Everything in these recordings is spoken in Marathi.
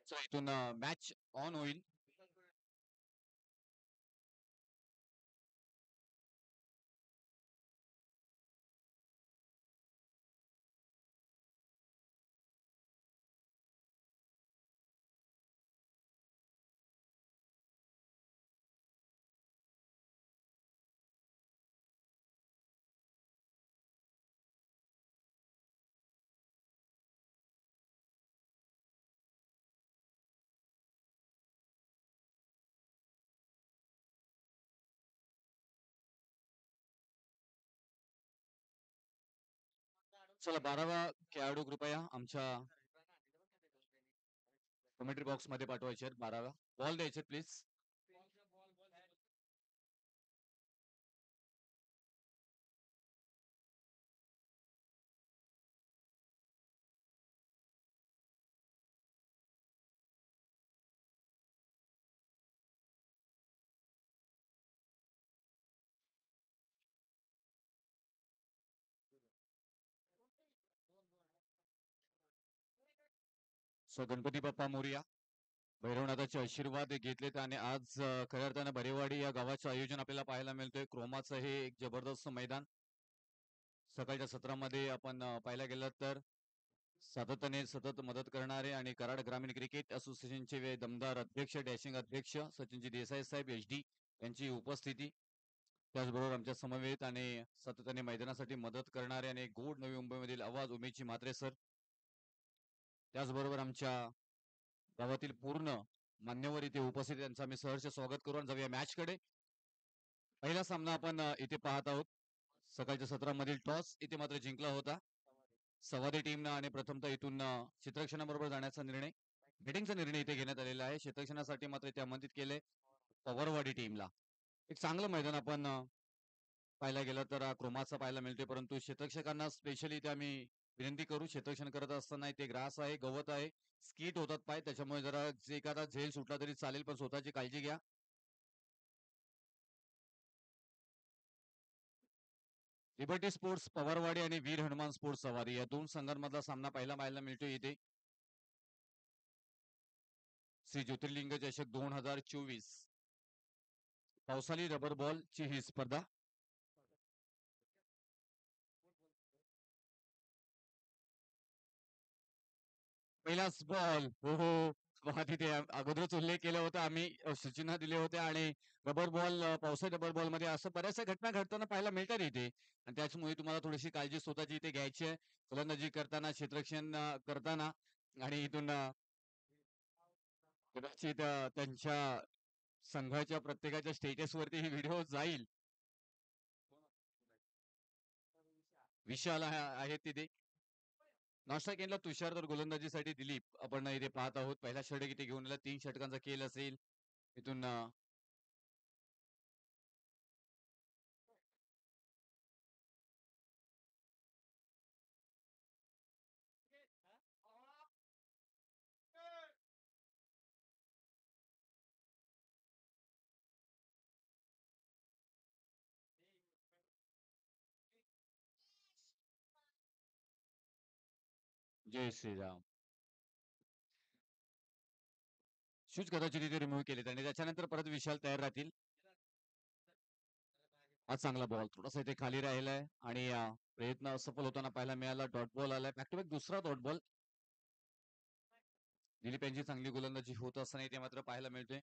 So इथून मॅच ऑन होईल. चला 12वा खेळाडू कृपया आमच्या कमेंट्री बॉक्स मध्ये पाठवायचे आहेत. 12वा बॉल द्यायचे प्लीज. सो गणपती बाप्पा मोरया. भैरवनाथाचे आशीर्वाद घेतलेत आणि आज खऱ्या अर्थानं भरेवाडी या गावाचं आयोजन आपल्याला पाहायला मिळतोय. क्रोमाचं हे एक जबरदस्त मैदान. सकाळच्या सत्रामध्ये आपण पाहायला गेलं तर सातत्याने सतत मदत करणारे आणि कराड ग्रामीण क्रिकेट असोसिएशनचे दमदार अध्यक्ष डॅशिंग अध्यक्ष सचिनजी देसाई साहेब HD यांची उपस्थिती. त्याचबरोबर आमच्या समवेत आणि सातत्याने मैदानासाठी मदत करणारे आणि गोड नवी मुंबईमधील आवाज उमेशजी म्हात्रे सर. त्याचबरोबर आमच्या गावातील पूर्ण मान्यवर इथे उपस्थित त्यांचं आम्ही सहर्ष स्वागत करू आणि जाऊया मॅच कडे. पहिला सामना आपण इथे पाहत आहोत. सकाळच्या सत्रामधील टॉस इथे मात्र जिंकला होता सवादी टीमनं आणि प्रथमतः इथून क्षेत्ररक्षणाबरोबर जाण्याचा निर्णय बॅटिंगचा निर्णय इथे घेण्यात आलेला आहे. क्षेत्ररक्षणासाठी मात्र इथे आमंत्रित केले पवारवाडी टीमला. एक चांगलं मैदान आपण पाहायला गेलं तर क्रोमाचा पाहायला मिळते, परंतु क्षेत्ररक्षकांना स्पेशली इथे आम्ही विनंती करू. क्षेत्ररक्षण करत असताना इथे ग्रास आहे, गवत आहे, स्कीट होतात पाय, त्याच्यामुळे जरा जे एखादा झेल सुटला तरी चालेल, पण स्वतःची काळजी घ्या. लिबर्टी स्पोर्ट्स पवारवाडी आणि वीर हनुमान स्पोर्ट्स सवारी या दोन संघांमधला सामना पाहायला मिळतो इथे. श्री ज्योतिर्लिंग चषक 2024 पावसाळी रबर बॉल ची ही स्पर्धा. पहिलाच बॉल. हो हो, पहा तिथे अगोदरच उल्लेख केला होता आम्ही, सूचना दिल्या होत्या आणि रबर बॉल पावसाळी रबर बॉल मध्ये असं बऱ्याचशा घटना घडताना पाहायला मिळतात इथे आणि त्याच्यामुळे तुम्हाला थोडीशी काळजी स्वतःची इथे घ्यायची आहे फलंदाजी करताना, क्षेत्ररक्षण करताना. आणि इथून कदाचित त्यांच्या संघाच्या प्रत्येकाच्या स्टेटस वरती ही व्हिडिओ जाईल. विशाल आहेत तिथे. नाश्ता केला तुषार, तर गोलंदाजीसाठी दिलीप आपण इथे पाहत आहोत. पहिला षटक इथे घेऊन आला, 3 षटकांचा खेळ असेल इथून. जय श्रीराम. शूज कदाचित इथे रिमूव्ह केले आणि त्याच्यानंतर परत विशाल तयार राहतील. हा चांगला बॉल थोडासा इथे खाली राहिलाय आणि प्रयत्न असफल होताना पाहायला मिळाला. डॉट बॉल आलाय, बॅक टू बॅक दुसरा डॉट बॉल. दिलीप यांची चांगली गोलंदाजी होत असताना इथे मात्र पाहायला मिळते.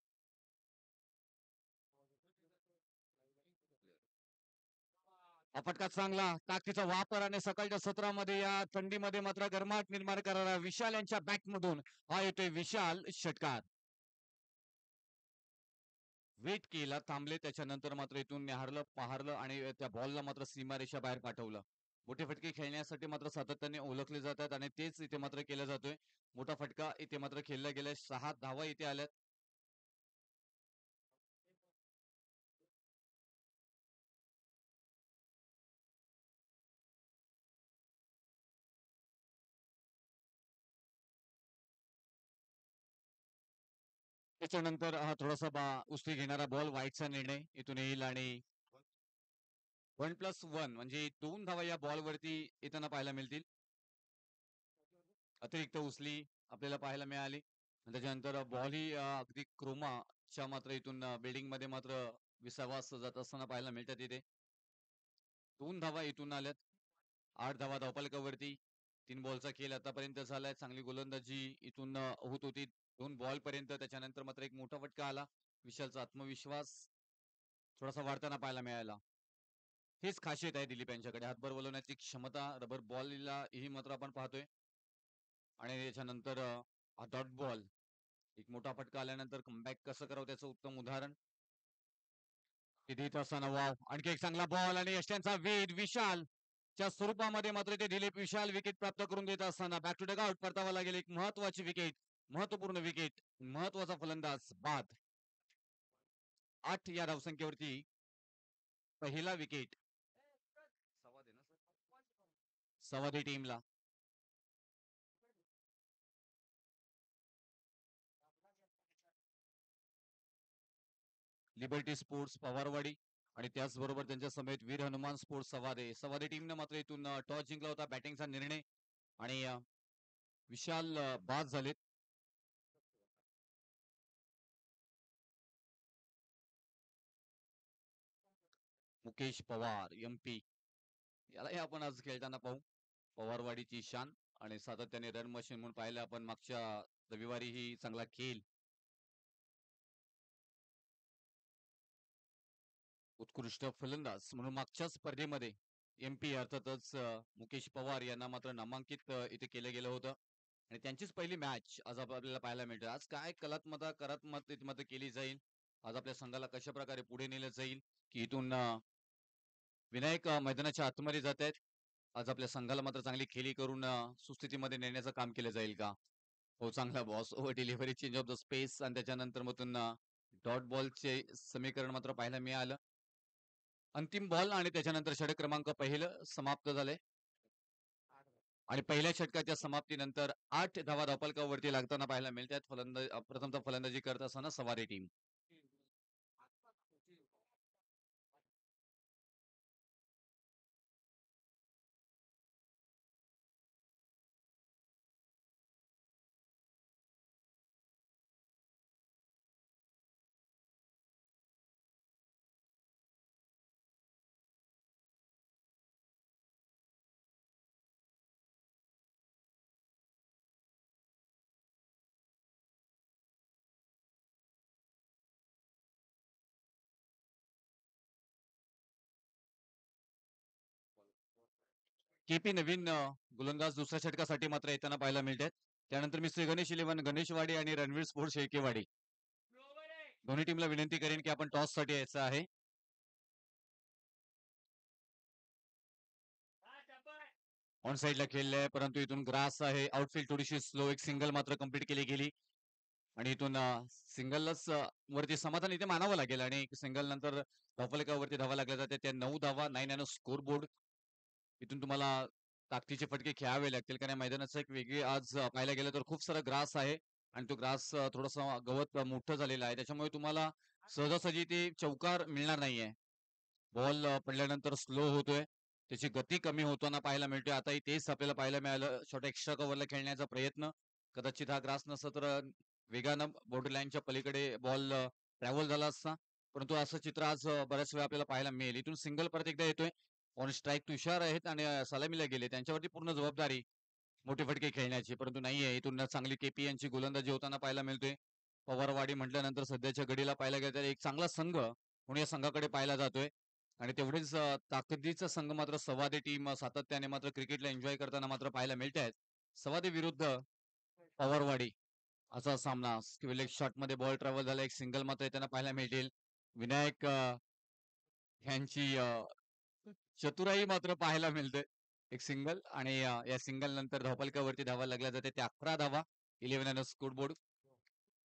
हा फटका चांगला, ताकदीचा वापर आणि सकाळच्या सत्रामध्ये या थंडीमध्ये मात्र गरमाट निर्माण करणारा विशाल यांच्या बॅट मधून हा येतोय विशाल षटकार. वेट केला, थांबले, त्याच्यानंतर मात्र इथून निहारलं, पहारलं आणि त्या बॉलला मात्र सीमारेषा बाहेर पाठवलं. मोठे फटके खेळण्यासाठी मात्र सातत्याने ओळखले जातात आणि तेच इथे मात्र केलं जातोय. मोठा फटका इथे मात्र खेळला गेलाय. 6 धावा इथे आल्यात. त्याच्यानंतर हा थोडासा उचली घेणारा बॉल, वाईटचा निर्णय इथून येईल आणि 1+1 म्हणजे 2 धावा या बॉल वरती येताना पाहायला मिळतील. अतिरिक्त उचली आपल्याला पाहायला मिळाली. त्याच्यानंतर बॉल ही अगदी क्रोमाच्या मात्र इथून बिल्डिंग मध्ये मात्र विसावास जात असताना पाहायला मिळतात इथे. 2 धावा इथून आल्यात. 8 धावा धावफलकावरती. 3 बॉलचा खेळ आतापर्यंत झालाय. चांगली गोलंदाजी इथून होत होती. 2 बॉल पर्यंत. त्याच्यानंतर मात्र एक मोठा फटका आला. विशालचा आत्मविश्वास थोडासा वाढताना पाहायला मिळाला. हेच खासियत आहे दिलीप यांच्याकडे. हातभर बोलवण्याची क्षमता रबर बॉलला ही मात्र आपण पाहतोय. आणि त्याच्यानंतर हा डॉट बॉल. एक मोठा फटका आल्यानंतर कमबॅक कसं करावं त्याचं उत्तम उदाहरण. तिथे येत असताना वाव आणखी एक चांगला बॉल आणि यष्ट्यांचा वेध विशाल च्या स्वरूपामध्ये मात्र ते दिलीप विशाल विकेट प्राप्त करून देत असताना बॅक टू डगआउट परतावा लागेल. एक महत्वाची विकेट, महत्वपूर्ण विकेट, महत्वाचा फलंदाज बाद. 8 या धावसंख्येवरती पहिला विकेट सवादी टीमला. लिबर्टी स्पोर्ट्स पवारवाडी आणि त्याचबरोबर त्यांच्या समेत वीर हनुमान स्पोर्ट्स सवादे. सवादे टीमनं मात्र इथून टॉस जिंकला होता. बॅटिंगचा निर्णय आणि विशाल बाद झालेत. मुकेश पवार एमपी यालाही आपण आज खेळताना पाहू. पवारवाडीची शान आणि सातत्याने रन मशीन म्हणून पाहिलं आपण मागच्या रविवारीही चांगला खेळ. उत्कृष्ट फलंदाज म्हणून मागच्या स्पर्धेमध्ये एमपी अर्थातच मुकेश पवार यांना मात्र नामांकित इथे केलं गेलं होतं आणि त्यांचीच पहिली मॅच आज आपल्याला पाहायला मिळते. आज काय करात्मक मात्र केली जाईल. आज आपल्या संघाला कशा प्रकारे पुढे नेलं जाईल की इथून विनायक मैदानाच्या आतमध्ये जात आहेत. आज आपल्या संघाला मात्र चांगली खेळी करून सुस्थितीमध्ये नेण्याचं काम केलं जाईल का? हो चांगला boss over delivery change of the space आणि त्याच्यानंतर मधून डॉट बॉलचे समीकरण मात्र पाहायला मिळालं. अंतिम बॉल आणि त्याच्यानंतर षटक क्रमांक पहिलं समाप्त झाले आणि पहिल्या षटकाच्या समाप्तीनंतर 8 धावा धावफलकावरती लागताना पाहायला मिळतात. प्रथमतः फलंदाजी करत असताना सवारी टीम. केपी नवीन गोलंदाज दुसऱ्या षटकासाठी मात्र येताना पाहायला मिळतात. त्यानंतर मी श्री गणेश इलेव्हन गणेशवाडी आणि रणवीर स्पोर्ट्स शेळकेवाडी दोन्ही टीमला विनंती करेन की आपण टॉस साठी यायचं आहे. ऑन साईडला खेळले परंतु इथून ग्रास आहे. आउटफील्ड थोडीशी स्लो. एक सिंगल मात्र कंप्लीट केली गेली आणि इथून सिंगलच वरती समाधान इथे मानावं लागेल आणि सिंगल नंतर धावफलकावरती धावा लागल्या जाते. त्या 9 धावा 9 स्कोर बोर्ड. इथून तुम्हाला ताकदीचे फटके खेळावे लागतील कारण मैदानाचं एक वेगळी आज पाहायला गेलं तर खूप सारा ग्रास आहे आणि तो ग्रास थोडासा गवत मोठं झालेला आहे त्याच्यामुळे तुम्हाला सहजासहजी ते चौकार मिळणार नाहीये. बॉल पडल्यानंतर स्लो होतोय. त्याची गती कमी होताना पाहायला मिळते. आताही तेच आपल्याला पाहायला मिळालं. छोट्या एक्स्ट्रा कव्हरला खेळण्याचा प्रयत्न. कदाचित हा ग्रास नसता तर वेगानं बॉर्डर लाईनच्या पलीकडे बॉल ट्रॅव्हल झाला असता. परंतु असं चित्र आज बऱ्याच वेळा आपल्याला पाहायला मिळेल. इथून सिंगल परत एकदा येतोय. ऑन स्ट्राईक तुषार आहेत आणि सलामीला गेले. त्यांच्यावरती पूर्ण जबाबदारी मोठे फटके खेळण्याची. परंतु नाहीये. इथून चांगली केपी यांची गोलंदाजी होताना पाहायला मिळतोय. पवारवाडी म्हटल्यानंतर सध्याच्या घडीला पाहायला गेलं तर एक चांगला संघ म्हणून या संघाकडे पाहिला जातोय. आणि तेवढेच ताकदीचा संघ मात्र सवादे टीम सातत्याने मात्र क्रिकेटला एन्जॉय करताना मात्र पाहायला मिळत आहेत. सवादे विरुद्ध पवारवाडी असा सामना. लेग शॉट मध्ये बॉल ट्रॅव्हल झाला. एक सिंगल मात्र त्यांना पाहायला मिळतील. विनायक यांची चतुराई मात्र पाहायला मिळते. एक सिंगल आणि या सिंगल नंतर धावफलकावरती धावा लागल्या जाते. ते 11 धावा 11 स्कोर बोर्ड.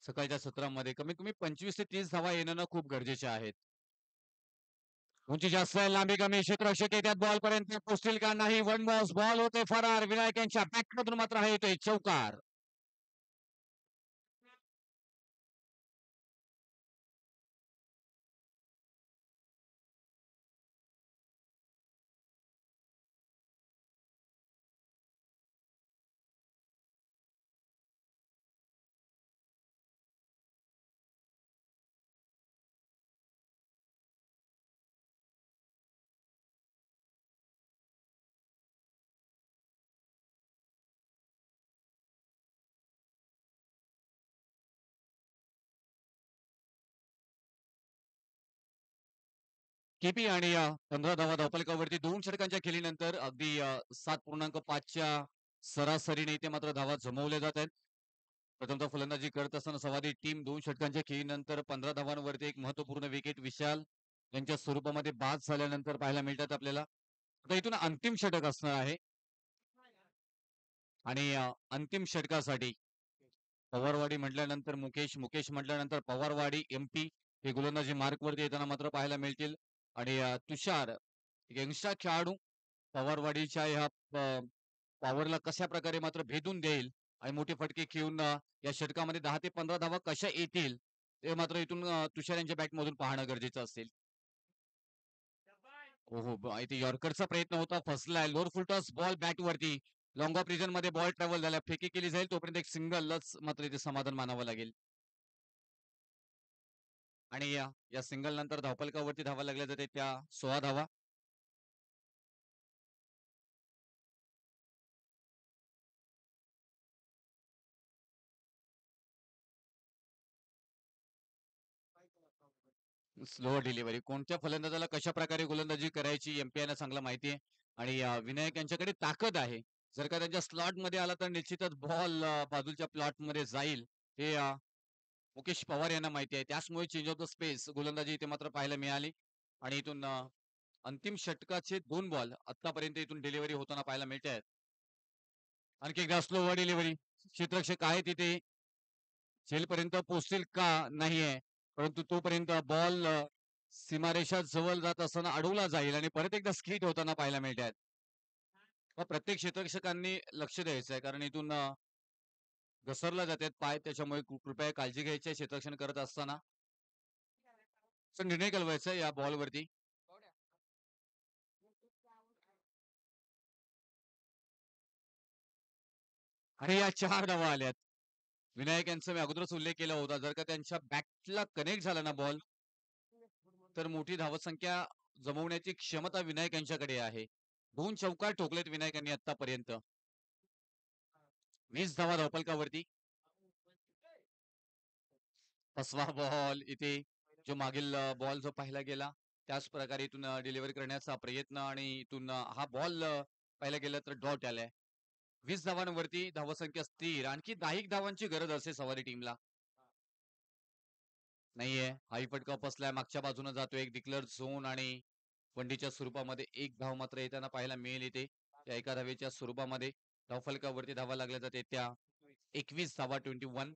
सकाळच्या सत्रामध्ये कमीत कमी 25 ते 30 धावा येणं खूप गरजेचे आहेत. उंची जास्त आहे. लांबी कमी. क्षेत्ररक्षक येतात बॉल पर्यंत पोहोचतील का नाही. वन बॉस बॉल होते फरार. विनायक यांच्या बॅटमधून मात्र आहे येतोय चौकार. केपी आणि 15 धावा धावफलकावरती 2 षटकांच्या खेळीनंतर अगदी 7.5च्या सरासरीने इथे मात्र धावा जमवल्या जात आहेत. प्रथमतः फलंदाजी करत असताना संवादी टीम 2 षटकांच्या खेळीनंतर 15 धावांवरती एक महत्वपूर्ण विकेट विशाल यांच्या स्वरूपामध्ये बाद झाल्यानंतर पाहायला मिळतात आपल्याला. आता इथून अंतिम षटक असणार आहे आणि अंतिम षटकासाठी पवारवाडी म्हटल्यानंतर मुकेश, मुकेश म्हटल्यानंतर पवारवाडी, एमपी हे गोलंदाजी मार्कवरती येताना मात्र पाहायला मिळतील. आणि तुषार एक यंगस्टर खेळाडू पवारवाडीच्या ह्या पॉवरला कशा प्रकारे मात्र भेदून देईल आणि मोठे फटके खेळून या षटकामध्ये 10 ते 15 धावा कशा येतील ते मात्र इथून तुषार यांच्या बॅटमधून पाहणं गरजेचं असेल. हो हो इथे यॉर्करचा प्रयत्न होता, फसलाय. Lower full toss ball bat वरती. लॉंग ऑफ रिजन मध्ये बॉल ट्रॅव्हल झाला, फेकी केली जाईल तोपर्यंत एक सिंगलच मात्र इथे समाधान मानावं लागेल. आणि या सिंगल नंतर धावफलकावरती धावा लागल्या जाते त्या 16 धावा. स्लो डिलिव्हरी कोणत्या फलंदाजाला कशा प्रकारे गोलंदाजी करायची एमपीआयला चांगला माहिती आहे. आणि विनायक यांच्याकडे ताकद आहे. जर का त्यांच्या स्लॉट मध्ये आला तर निश्चितच बॉल बाजूच्या प्लॉट मध्ये जाईल. हे मुकेश पवार यांना माहिती आहे. त्याचमुळे चेंज ऑफ द स्पेस गोलंदाजी इथे मात्र पाहायला मिळाली. आणि इथून अंतिम षटकाचे 2 बॉल आतापर्यंत इथून डिलिव्हरी होताना पाहायला मिळत आहेत. आणखी एकदा स्लो डिलिव्हरी. क्षेत्ररक्षक आहे तिथे झेलपर्यंत पोहोचतील का नाहीये, परंतु तोपर्यंत बॉल सीमारेषा जवळ जात असताना अडवला जाईल आणि परत एकदा स्किट होताना पाहायला मिळतात. प्रत्येक क्षेत्ररक्षकांनी लक्ष द्यायचं आहे कारण इथून घसरला जातात पाय, त्याच्यामुळे कृपया काळजी घ्यायची आहे क्षेत्ररक्षण करत असताना. निर्णय कळवायचा या बॉलवरती. आणि या 4 धावा आल्यात. विनायक यांचा मी अगोदरच उल्लेख केला होता, जर का त्यांच्या बॅटला कनेक्ट झाला ना बॉल तर मोठी धावसंख्या जमवण्याची क्षमता विनायक यांच्याकडे आहे. 2 चौकार ठोकलेत विनायक यांनी आतापर्यंत. 20 धावा धावफलकावरती. 5वा बॉल इथे जो मागील बॉल जो पाहिला गेला त्याच प्रकारे इथून डिलिव्हरी करण्याचा प्रयत्न आणि इथून हा बॉल पाहिला गेला तर डॉट आलाय. 20 धावांवरती धावसंख्या स्थिर. आणखी 10 धावांची गरज असते सवारी टीमला. नाहीये, हाही फटका फसलाय, मागच्या बाजूने जातोय एक डिक्लेअर झोन आणि बंडीच्या स्वरूपामध्ये एक धाव मात्र येताना पाहायला मिळेल इथे. त्या एका धावेच्या स्वरूपामध्ये धावफलकावरती धावा लागल्या जाते त्या 21 धावा 21.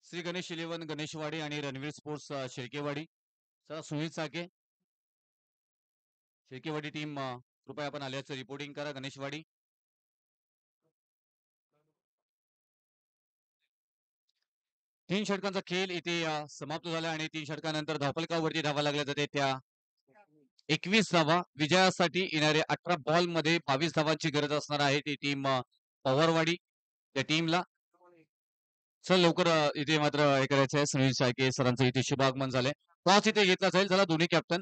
श्री गणेश इलेव्हन गणेशवाडी आणि रणवीर स्पोर्ट्स शेळकेवाडी. चला सुनील साके शेळकेवाडी टीम कृपया आपण आल्याचं रिपोर्टिंग करा. गणेशवाडी 3 षटकांचा खेळ इथे समाप्त झाला आणि 3 षटकानंतर धावफलकावरती धावा लागल्या जाते त्या 21 धावा. विजयासाठी येणारे 18 बॉल मध्ये 22 धावांची गरज असणार आहे ती टीम पवारवाडी त्या टीमला. चल लवकर इथे मात्र हे करायचं आहे. सुनील साळके सरांचं इथे शुभागमन झालंय. टॉस इथे घेतला जाईल. चला दोन्ही कॅप्टन.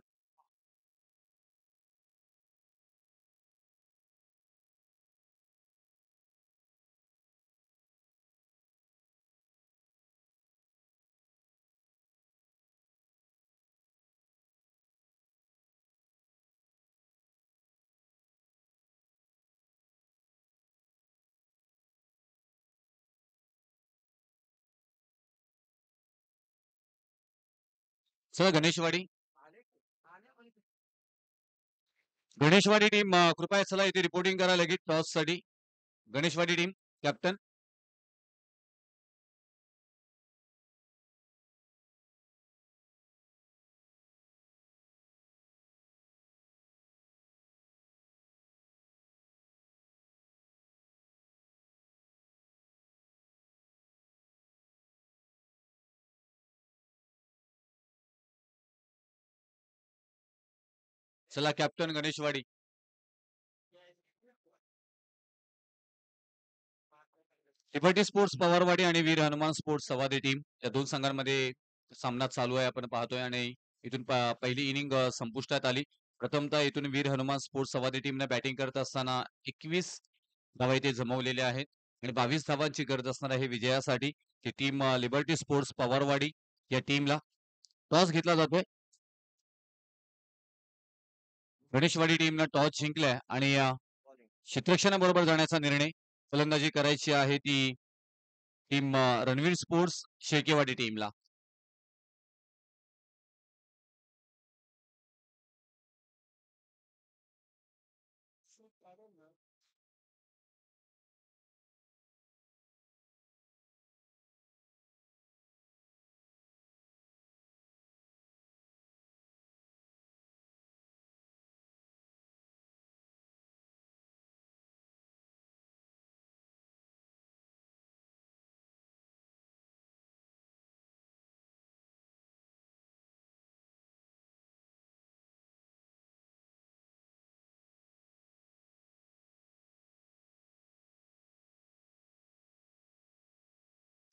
चला गणेशवाडी. गणेशवाडी टीम कृपया चला इथे रिपोर्टिंग करा लगेच टॉस साठी. Ganeshwadi team captain. चला captain Ganeshwadi. Liberty Sports Pawarwadi आणि वीर हनुमान स्पोर्ट्स संवादी टीम या दोन संघांमध्ये सामना चालू आहे आपण पाहतोय आणि इथून पहिली इनिंग संपुष्टात आली. प्रथमतः इथून वीर हनुमान स्पोर्ट्स संवादी टीमने बॅटिंग करत असताना 21 धावा इथे जमवलेल्या आहेत आणि 22 धावांची गरज असणार आहे विजयासाठी. ही टीम लिबर्टी स्पोर्ट्स पवारवाडी या टीमला टॉस घेतला जातोय. गणेशवाडी टीमनं टॉस जिंकलाय आणि क्षेत्ररक्षणाबरोबर जाण्याचा निर्णय फलंदाजी करायची आहे ती टीम रणवीर स्पोर्ट्स शेळकेवाडी टीमला.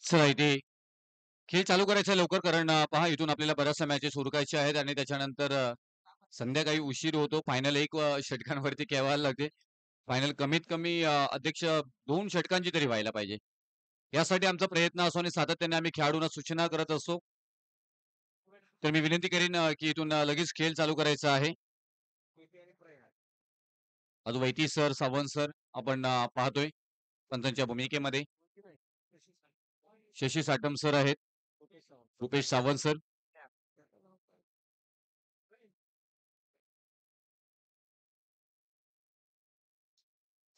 चला इथे खेळ चालू करायचा आहे लवकर कारण पहा इथून आपल्याला बऱ्याचशा मॅचेस उरकायच्या आहेत आणि त्याच्यानंतर संध्याकाळी उशीर होतो. फायनल एक षटकांवरती खेळवायला लागते. फायनल कमीत कमी अध्यक्ष 2 षटकांची तरी व्हायला पाहिजे. यासाठी आमचा प्रयत्न असतो आणि सातत्याने आम्ही खेळाडूंना सूचना करत असतो. तर मी विनंती करीन की इथून लगेच खेळ चालू करायचा आहे. अद्वैती सर, सावंत सर आपण पाहतोय पंचांच्या भूमिकेमध्ये. शशी साटम सर आहेत. रुपेश सावंत सर.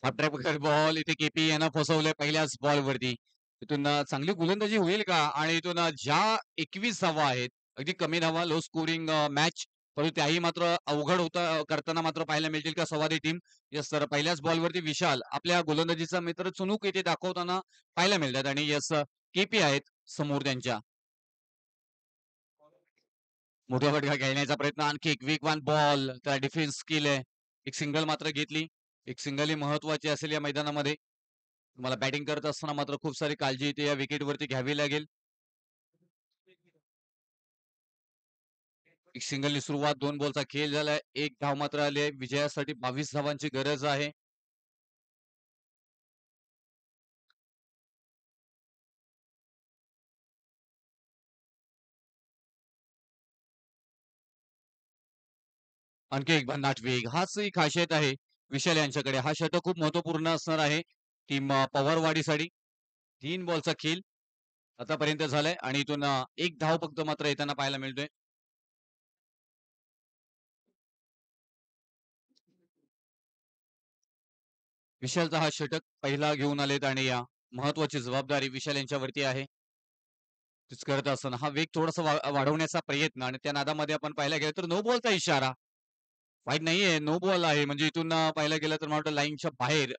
प्रकार बॉल इथे केपी यांना फसवलंय पहिल्याच बॉलवरती. इथून चांगली गोलंदाजी होईल का? आणि इथून ज्या 21 धावा आहेत, अगदी कमी धावा, लो स्कोरिंग मॅच, परंतु त्याही मात्र अवघड होता करताना मात्र पाहायला मिळतील का संवादी टीम? येस सर, पहिल्याच बॉलवरती विशाल आपल्या गोलंदाजीचा मित्र चुणूक इथे दाखवताना पाहायला मिळतात आणि येस केपी आहेत समोर त्यांच्या. मोठ्या फटका खेळण्याचा प्रयत्न, आणखी एक वीक वन बॉल, त्या डिफेन्स स्किल आहे. एक सिंगल मात्र घेतली. एक सिंगल ही महत्वाची असेल या मैदानामध्ये. तुम्हाला बॅटिंग करत असताना मात्र खूप सारी काळजी इथे या विकेटवरती घ्यावी लागेल. एक सिंगलनी सुरुवात, 2 बॉलचा खेळ झालाय. एक धाव मात्र आली आहे. विजयासाठी 22 धावांची गरज आहे. आणखी एक भन्नाट वेग, हाच ही खासियत आहे विशाल यांच्याकडे. हा षटक खूप महत्वपूर्ण असणार आहे टीम पवारवाडीसाठी. 3 बॉलचा खेळ आतापर्यंत झालाय आणि इथून एक धाव फक्त मात्र येताना पाहायला मिळतोय. विशालचा हा षटक पहिला घेऊन आलेत आणि या महत्वाची जबाबदारी विशाल यांच्यावरती आहे. तीच करत असताना हा वेग थोडासा वाढवण्याचा प्रयत्न आणि त्या नादामध्ये आपण पाहायला गेलं तर नो बॉलचा इशारा. वाईट नाहीये, नो बॉल आहे. म्हणजे इथून पाहायला गेलं तर मला वाटतं लाईनच्या बाहेर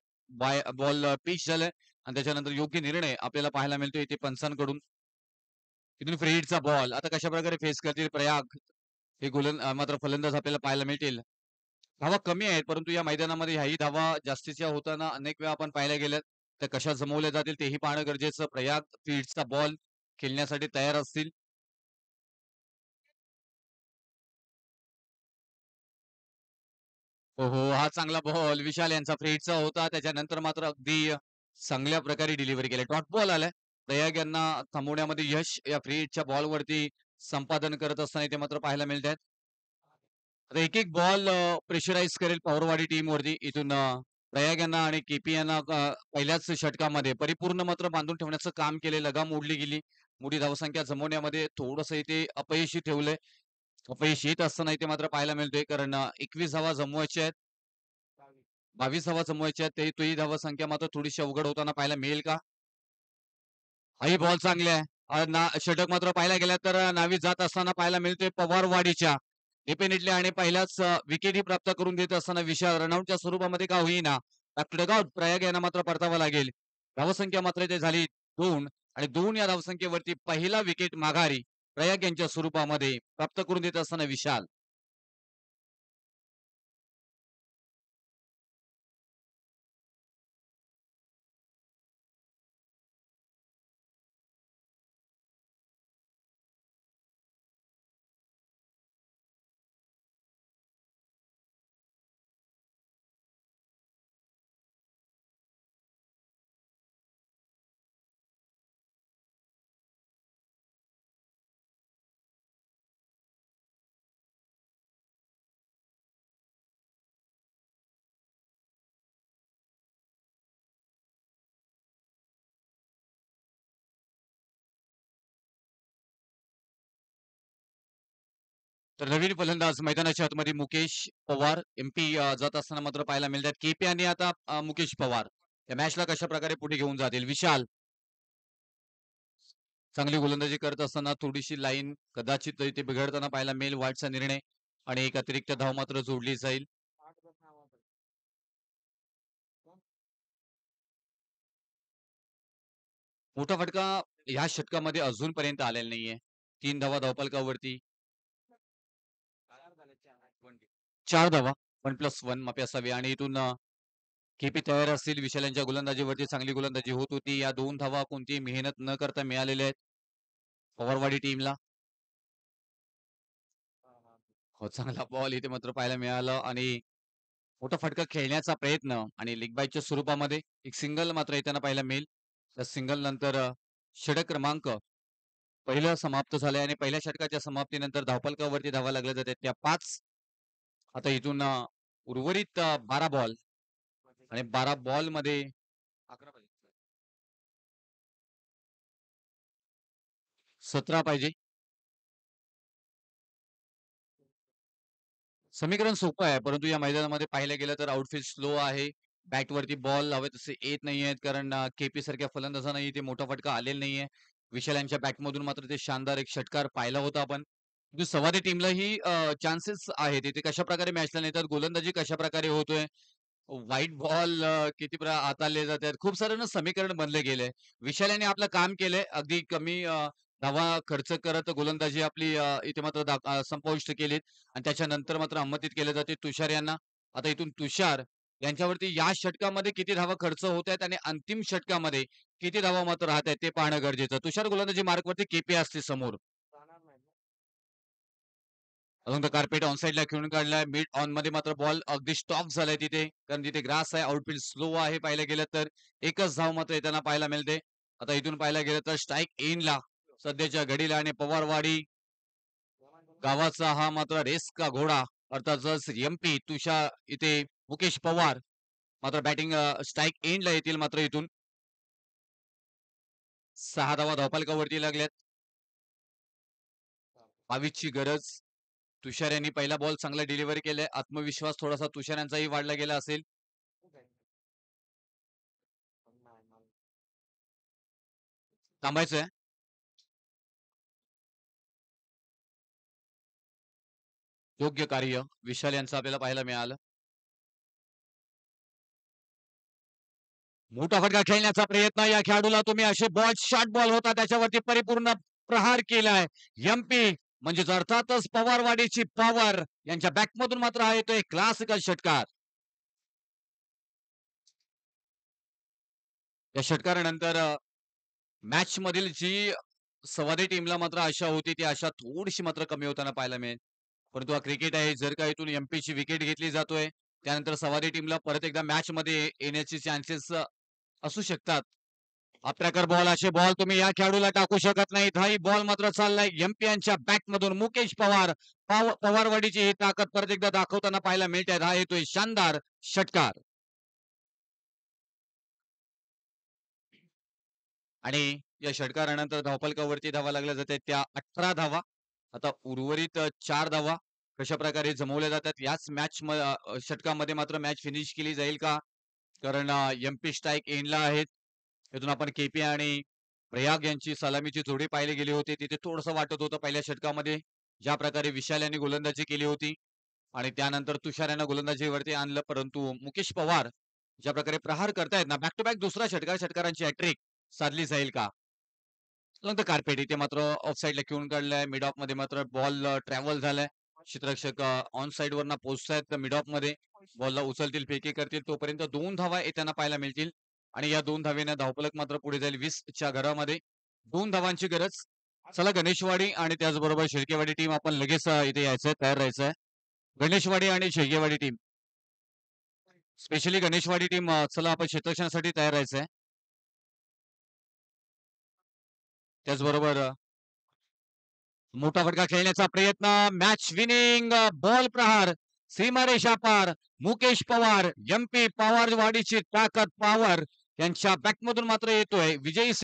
बॉल पिच झालाय आणि त्याच्यानंतर योग्य निर्णय आपल्याला पाहायला मिळतो इथे पंचांकडून. तिथून फ्री हिटचा बॉल. आता कशा प्रकारे फेस करतील प्रयाग हे मात्र फलंदाज आपल्याला पाहायला मिळतील. धावा कमी आहेत, परंतु या मैदानामध्ये ह्याही धावा जास्तीच्या होताना अनेक वेळा आपण पाहायला गेल्यात. त्या कशा जमवल्या जातील तेही पाहणं गरजेचं. प्रयाग फ्री हिटचा बॉल खेळण्यासाठी तयार असतील. हो, हो. हा चांगला बॉल विशाल यांचा फ्री हिटचा होता. त्याच्यानंतर मात्र अगदी चांगल्या प्रकारे डिलिव्हरी केली. डॉट बॉल आलाय. प्रयाग यांना थांबवण्यामध्ये यश या फ्री हिटच्या बॉलवरती संपादन करत असताना इथे मात्र पाहायला मिळत आता एक-एक बॉल प्रेशराईज करेल पवारवाडी टीमवरती. इथून प्रयाग यांना आणि केपी यांना पहिल्याच षटकामध्ये परिपूर्ण मात्र बांधून ठेवण्याचं काम केले. लगाम ओढली गेली. मोठी धावसंख्या जमवण्यामध्ये थोडंसं इथे अपयशी ठेवलंय. अपयश येत असताना इथे मात्र पाहायला मिळतोय कारण 21 धावा जमवायच्या आहेत. 22 धावा जमवायच्या आहेत. तोही धावसंख्या मात्र थोडीशी अवघड होताना पाहायला मिळेल का? हाही बॉल चांगले आहे. षटक मात्र पाहायला गेला तर नावी जात असताना पाहायला मिळतोय पवारवाडीच्या. डेफिनेटली आणि पहिल्याच विकेटही प्राप्त करून देत असताना विशाल रनआउटच्या स्वरूपामध्ये का होईना डगआउट प्रयाग यांना मात्र परतावा लागेल. धावसंख्या मात्र इथे झाली 2 आणि 2 या धावसंख्येवरती पहिला विकेट माघारी प्रयाग यांच्या स्वरूपामध्ये प्राप्त करून देत असताना विशाल. तर नवीन फलंदाज मैदानाच्या आतमध्ये मुकेश पवार एमपी जात असताना मात्र पाहायला मिळतात. केपी आणि आता मुकेश पवार या मॅचला कशा प्रकारे पुढे घेऊन जातील. विशाल चांगली गोलंदाजी करत असताना थोडीशी लाईन कदाचित इथे बिघडताना पाहायला मिळेल. वाईटचा निर्णय आणि एक अतिरिक्त धाव मात्र जोडली जाईल. मोठा फटका ह्या षटकामध्ये अजूनपर्यंत आलेला नाहीये. 3 धावा धावफलकावरती, 4 धावा 1+1 माफी असावी आणि इथून केपी तयार असतील. विशाल यांच्या गोलंदाजीवरती चांगली गोलंदाजी होत होती. या 2 धावा कोणतीही मेहनत न करता मिळालेल्या आहेत पवारवाडी टीमला. हो, चांगला बॉल इथे मात्र पाहायला मिळालं आणि मोठा फटका खेळण्याचा प्रयत्न आणि लेग बायच्या स्वरूपामध्ये एक सिंगल मात्र येताना पाहायला मिळेल. त्या सिंगल नंतर षटक क्रमांक पहिलं समाप्त झालंय आणि पहिल्या षटकाच्या समाप्तीनंतर धावफलकावरती धावा लागल्या जातात त्या 5. आता इथून उर्वरित 12 बॉल आणि 12 बॉल मध्ये 17 पाहिजे. समीकरण सोपं आहे, परंतु या मैदानामध्ये पाहिलं गेलं तर आउटफील्ड स्लो आहे. बॅटवरती बॉल हवे तसे येत नाहीयेत कारण केपी सारख्या फलंदाजांना इथे मोठा फटका आलेला नाहीये. विशाल यांच्या बॅटमधून मात्र ते शानदार एक षटकार पाहिला होता आपण. म्हणजे सवादी टीमलाही चान्सेस आहेत. इथे कशाप्रकारे मॅचला नेतात, गोलंदाजी कशाप्रकारे होतोय, व्हाईट बॉल किती हाताळले जातात. खूप सारं ना समीकरण बनले गेले. विशाल यांनी आपलं काम केलंय. अगदी कमी धावा खर्च करत गोलंदाजी आपली इथे मात्र समाविष्ट केलीत आणि त्याच्यानंतर मात्र अंमतीत केले जाते तुषार यांना. आता इथून तुषार यांच्यावरती या षटकामध्ये किती धावा खर्च होत आहेत आणि अंतिम षटकामध्ये किती धावा मात्र राहत आहेत ते पाहणं गरजेचं. तुषार गोलंदाजी मार्कवरती केपी असते समोर. अजून तर कार्पेट ऑन साईडला खेळून काढलाय. मिड ऑन मध्ये मात्र बॉल अगदी स्टॉप झालाय तिथे कारण तिथे ग्रास आहे. आउटफील्ड स्लो आहे. पाहायला गेलं तर एकच धाव मात्र येताना पाहायला मिळते. आता इथून पाहायला गेलं तर स्ट्राईक इनला सध्याच्या घडीला आणि पवारवाडी गावाचा हा मात्र रेस का घोडा अर्थातच एमपी तुषार इथे मुकेश पवार मात्र बॅटिंग स्ट्राईक एंडला येतील. मात्र इथून 6 धावा धावफलकावरती लागल्यात. 22 ची गरज. तुषार यांनी पहिला बॉल चांगला डिलिव्हरी केलाय. आत्मविश्वास थोडासा तुषार यांचाही वाढला गेला असेल. थांबायचंय. योग्य कार्य विशाल यांचं आपल्याला पाहायला मिळालं. मोठा फटका खेळण्याचा प्रयत्न या खेळाडूला तुम्ही असे बॉल शॉर्ट बॉल होता त्याच्यावरती परिपूर्ण प्रहार केलाय. एमपी म्हणजेच अर्थातच पवारवाडीची पॉवर यांच्या बॅकमधून मात्र हा येतोय क्लासिकल षटकार. या षटकारानंतर मॅच मधील जी सवादी टीमला मात्र आशा होती ती आशा थोडीशी मात्र कमी होताना पाहायला मिळेल. परंतु हा क्रिकेट आहे. जर का इथून एमपीची विकेट घेतली जातोय त्यानंतर सवादी टीमला परत एकदा मॅच मध्ये येण्याचे चान्सेस असू शकतात. हा प्रकार बॉल असे बॉल तुम्ही या खेळाडूला टाकू शकत नाहीत. हाही बॉल मात्र चाललाय एमपी यांच्या बॅट मधून. मुकेश पवार पवारवाडीची ही ताकद परत एकदा दाखवताना पाहायला मिळते. हा येतोय शानदार षटकार आणि या षटकारानंतर धावफलकावरती धावा लागल्या जातात त्या 18 धावा. आता उर्वरित 4 धावा कशा प्रकारे जमवल्या जातात याच मॅच षटकामध्ये मात्र मॅच फिनिश केली जाईल का कारण एमपी स्ट्राईक एंडला आहेत. तिथून आपण केपी आणि प्रयाग यांची सलामीची जोडी पाहिली गेली होती. तिथे थोडंसं वाटत होतं पहिल्या षटकामध्ये ज्या प्रकारे विशाल यांनी गोलंदाजी केली होती आणि त्यानंतर तुषार यांना गोलंदाजीवरती आणलं. परंतु मुकेश पवार ज्या प्रकारे प्रहार करतायत ना बॅक टू बॅक दुसरा षटकारांची हॅट्रिक साधली जाईल का. नंतर कार्पेट इथे मात्र ऑफ साईडला खेळून काढलाय. मिड ऑफ मध्ये मात्र बॉल ट्रॅव्हल झालाय. क्षेत्ररक्षक ऑन साईड वरना पोहोचतायत मिड ऑफ मध्ये. बॉलला उचलतील फेकी करतील तोपर्यंत 2 धावा येताना पाहायला मिळतील आणि या 2 धावेने धावफलक मात्र पुढे जाईल 20 च्या घरामध्ये. 2 धावांची गरज. चला गणेशवाडी आणि त्याचबरोबर शेळकेवाडी टीम आपण लगेच इथे यायचंय तयार राहायचंय. गणेशवाडी आणि Shelkewadi team specially Ganeshwadi team चला आपण क्षेत्ररक्षणासाठी तयार राहायचंय. त्याचबरोबर मोठा फटका खेळण्याचा प्रयत्न. मॅच विनिंग बॉल प्रहार सीमारेषा पार. मुकेश पवार एमपी पवारवाडीची ताकद पॉवर यांच्या बॅटमधून मात्र येतोय विजयी